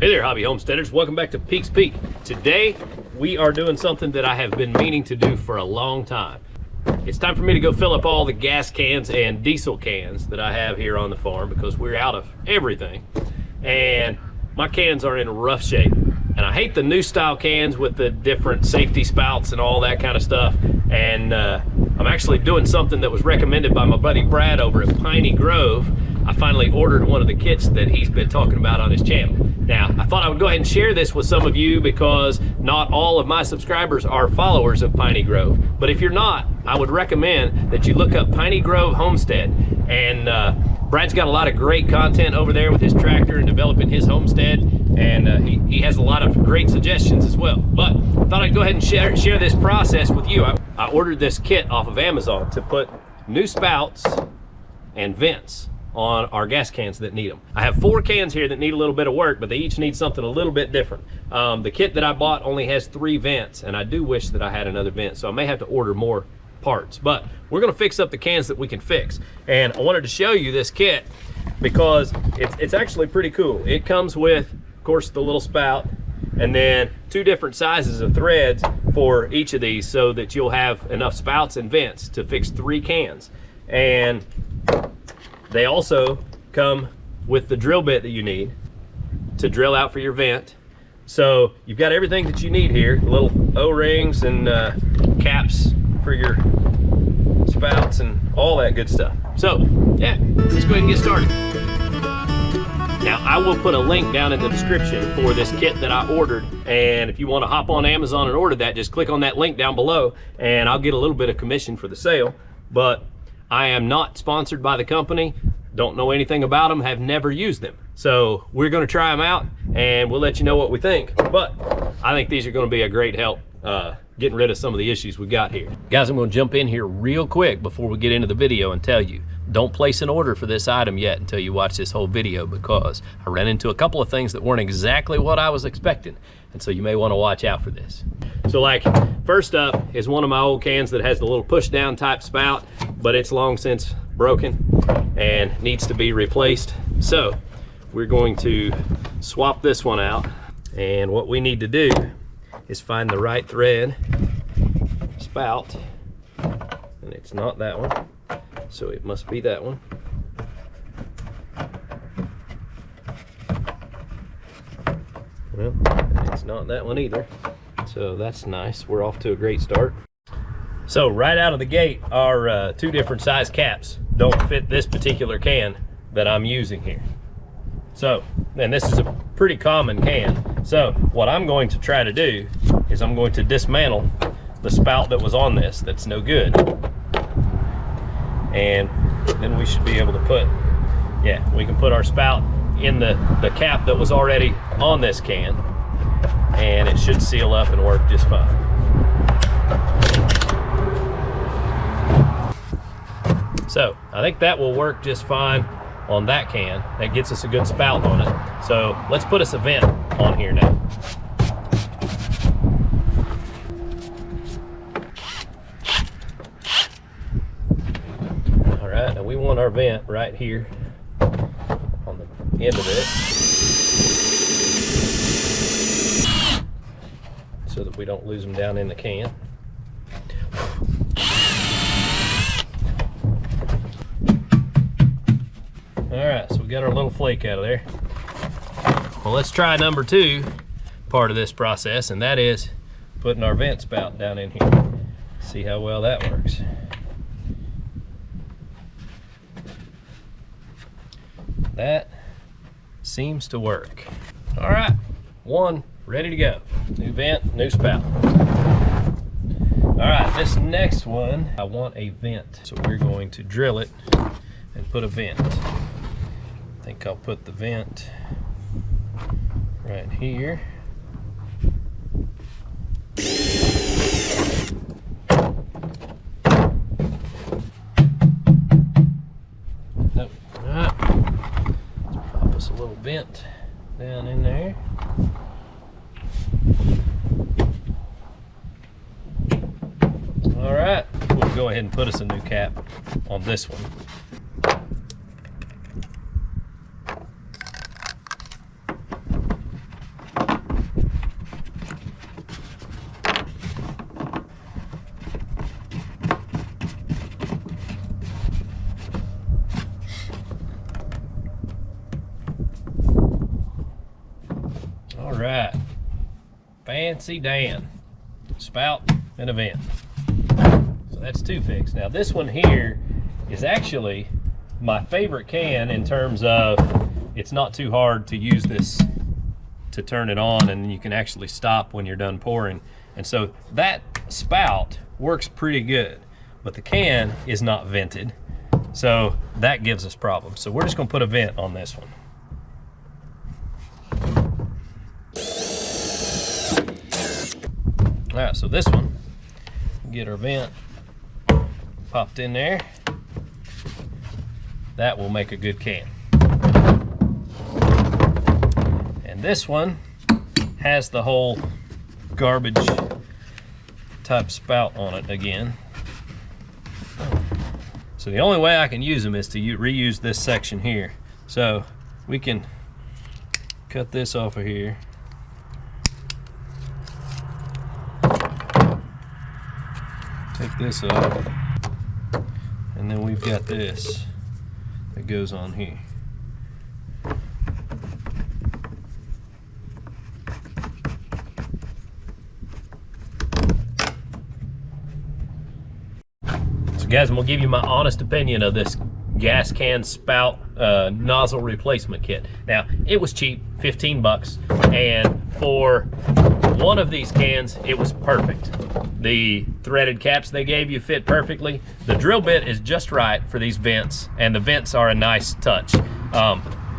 Hey there, hobby homesteaders. Welcome back to Peaks Peak. Today, we are doing something that I have been meaning to do for a long time. It's time for me to go fill up all the gas cans and diesel cans that I have here on the farm because we're out of everything. And my cans are in rough shape. And I hate the new style cans with the different safety spouts and all that kind of stuff. And I'm actually doing something that was recommended by my buddy Brad over at Piney Grove. I finally ordered one of the kits that he's been talking about on his channel. Now, I thought I would go ahead and share this with some of you because not all of my subscribers are followers of Piney Grove. But if you're not, I would recommend that you look up Piney Grove Homestead. And Brad's got a lot of great content over there with his tractor and developing his homestead. And he has a lot of great suggestions as well. But I thought I'd go ahead and share this process with you. I ordered this kit off of Amazon to put new spouts and vents on our gas cans that need them. I have 4 cans here that need a little bit of work, but they each need something a little bit different. The kit that I bought only has 3 vents, and I do wish that I had another vent, so I may have to order more parts. But we're gonna fix up the cans that we can fix. And I wanted to show you this kit because it's actually pretty cool. It comes with, of course, the little spout, and then 2 different sizes of threads for each of these so that you'll have enough spouts and vents to fix 3 cans. And they also come with the drill bit that you need to drill out for your vent. So you've got everything that you need here, little O-rings and caps for your spouts and all that good stuff. So yeah, let's go ahead and get started. Now I will put a link down in the description for this kit that I ordered. And if you want to hop on Amazon and order that, just click on that link down below and I'll get a little bit of commission for the sale. But I am not sponsored by the company, don't know anything about them, have never used them. So we're gonna try them out and we'll let you know what we think. But I think these are gonna be a great help getting rid of some of the issues we got here. Guys, I'm gonna jump in here real quick before we get into the video and tell you, don't place an order for this item yet until you watch this whole video because I ran into a couple of things that weren't exactly what I was expecting. And so you may wanna watch out for this. So like, first up is one of my old cans that has the little push down type spout, but it's long since broken and needs to be replaced. So we're going to swap this one out. And what we need to do is find the right thread spout. And it's not that one, so it must be that one. Well, it's not that one either. So that's nice. We're off to a great start. So right out of the gate, our 2 different size caps don't fit this particular can that I'm using here. So, and this is a pretty common can. So what I'm going to try to do is I'm going to dismantle the spout that was on this that's no good. And then we should be able to put, yeah, we can put our spout in the cap that was already on this can, and it should seal up and work just fine. So I think that will work just fine on that can. That gets us a good spout on it. So let's put us a vent on here now. All right, now we want our vent right here on the end of it so that we don't lose them down in the can. All right, so we got our little flake out of there. Well, let's try number 2 part of this process, and that is putting our vent spout down in here. See how well that works. That seems to work. All right, 1 ready to go. New vent, new spout. All right, this next one, I want a vent. So we're going to drill it and put a vent. I think I'll put the vent right here. Nope. All right. Let's pop us a little vent down in there. All right, we'll go ahead and put us a new cap on this one. All right, fancy Dan, spout and a vent. So that's 2 fixed. Now this one here is actually my favorite can in terms of it's not too hard to use this to turn it on, and you can actually stop when you're done pouring. And so that spout works pretty good, but the can is not vented. So that gives us problems. So we're just gonna put a vent on this one. All right, so this one, get our vent popped in there. That will make a good can. And this one has the whole garbage type spout on it again. So the only way I can use them is to reuse this section here. So we can cut this off of here. Take this off. And then we've got this that goes on here. So guys, I'm gonna give you my honest opinion of this gas can spout nozzle replacement kit. Now, it was cheap, 15 bucks, and for one of these cans, it was perfect. The threaded caps they gave you fit perfectly. The drill bit is just right for these vents, and the vents are a nice touch.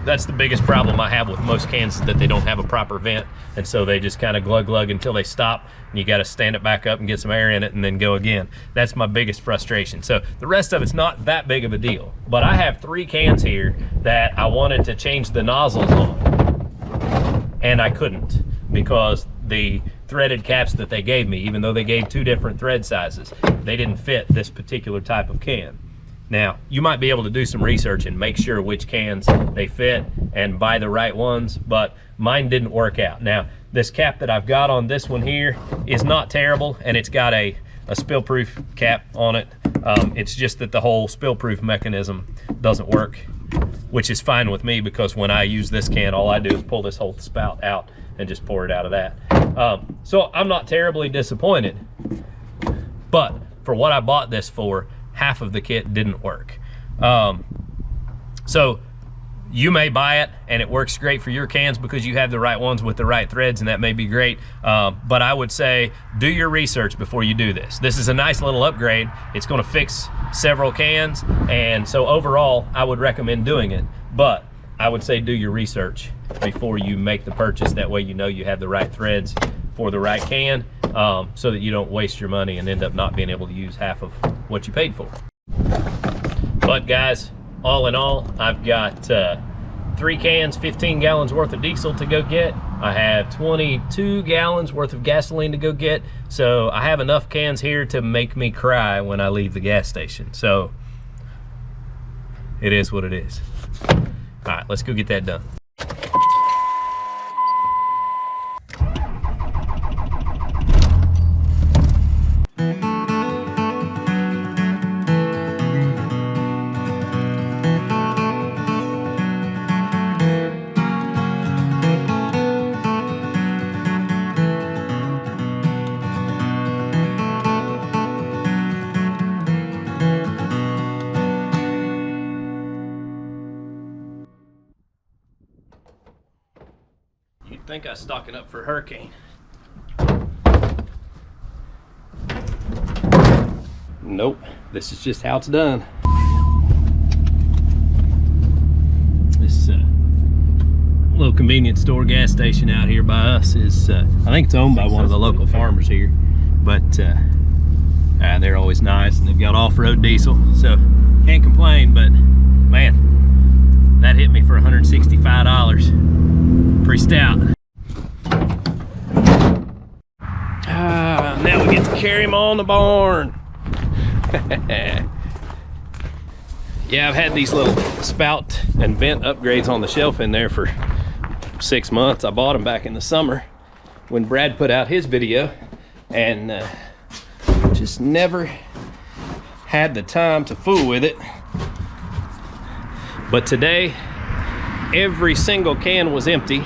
That's the biggest problem I have with most cans, is that they don't have a proper vent, and so they just kind of glug until they stop, and you got to stand it back up and get some air in it and then go again. That's my biggest frustration. So the rest of it's not that big of a deal, but I have 3 cans here that I wanted to change the nozzles on, and I couldn't because the threaded caps that they gave me, even though they gave 2 different thread sizes, they didn't fit this particular type of can. Now, you might be able to do some research and make sure which cans they fit and buy the right ones, but mine didn't work out. Now, this cap that I've got on this one here is not terrible, and it's got a spill-proof cap on it. It's just that the whole spill-proof mechanism doesn't work, which is fine with me, because when I use this can, all I do is pull this whole spout out and just pour it out of that. So I'm not terribly disappointed, but for what I bought this for, half of the kit didn't work. So you may buy it and it works great for your cans because you have the right ones with the right threads, and that may be great. But I would say do your research before you do this. This is a nice little upgrade. It's gonna fix several cans, and so overall I would recommend doing it. But I would say do your research before you make the purchase. That way you know you have the right threads for the right can, so that you don't waste your money and end up not being able to use half of what you paid for. But guys, all in all, I've got 3 cans, 15 gallons worth of diesel to go get. I have 22 gallons worth of gasoline to go get. So I have enough cans here to make me cry when I leave the gas station. So it is what it is. All right, let's go get that done. You'd think I was stocking up for a hurricane. Nope, this is just how it's done. This little convenience store gas station out here by us is, I think it's owned by one of the local farmers here, but they're always nice, and they've got off-road diesel, so can't complain. But man, that hit me for $165. Pretty stout. Now we get to carry him on the barn. Yeah, I've had these little spout and vent upgrades on the shelf in there for 6 months. I bought them back in the summer when Brad put out his video, and just never had the time to fool with it. But today, every single can was empty,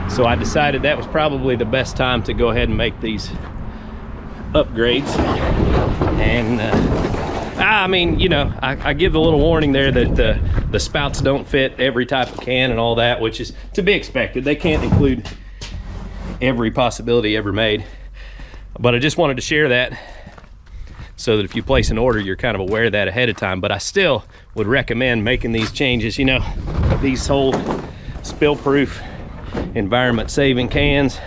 So I decided that was probably the best time to go ahead and make these upgrades. And I mean, you know, I give a little warning there that the spouts don't fit every type of can and all that, which is to be expected. They can't include every possibility ever made. But I just wanted to share that so that if you place an order, you're kind of aware of that ahead of time. But I still would recommend making these changes. You know, these whole spill-proof, environment-saving cans,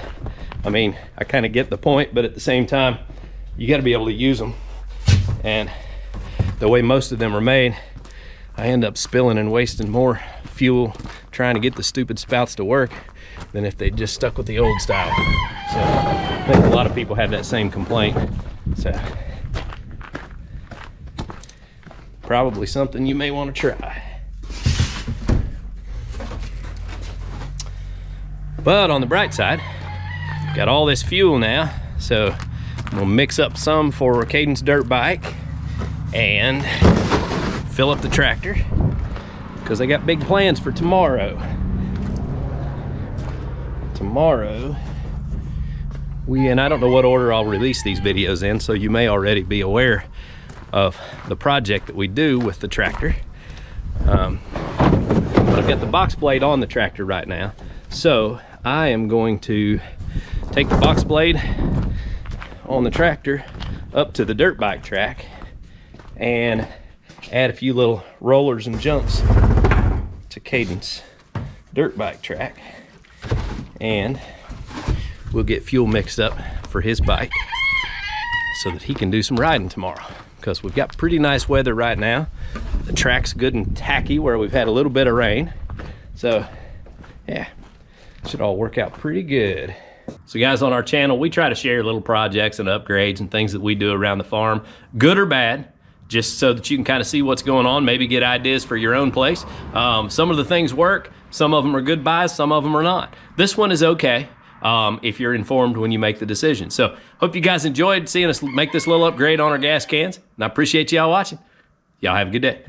I mean, I kind of get the point, but at the same time, you got to be able to use them. And the way most of them are made, I end up spilling and wasting more fuel trying to get the stupid spouts to work than if they just stuck with the old style. So I think a lot of people have that same complaint. So probably something you may want to try. But on the bright side, got all this fuel now, so I'm gonna mix up some for Caden's dirt bike and fill up the tractor because I got big plans for tomorrow. And I don't know what order I'll release these videos in, so you may already be aware of the project that we do with the tractor. But I've got the box blade on the tractor right now, so I am going to take the box blade on the tractor up to the dirt bike track and add a few little rollers and jumps to Caden's dirt bike track, and we'll get fuel mixed up for his bike so that he can do some riding tomorrow, because we've got pretty nice weather right now. The track's good and tacky where we've had a little bit of rain, so yeah, should all work out pretty good. So guys, on our channel, we try to share little projects and upgrades and things that we do around the farm, good or bad, just so that you can kind of see what's going on, maybe get ideas for your own place. Some of the things work, some of them are good buys, some of them are not. This one is okay if you're informed when you make the decision. So hope you guys enjoyed seeing us make this little upgrade on our gas cans, and I appreciate y'all watching. Y'all have a good day.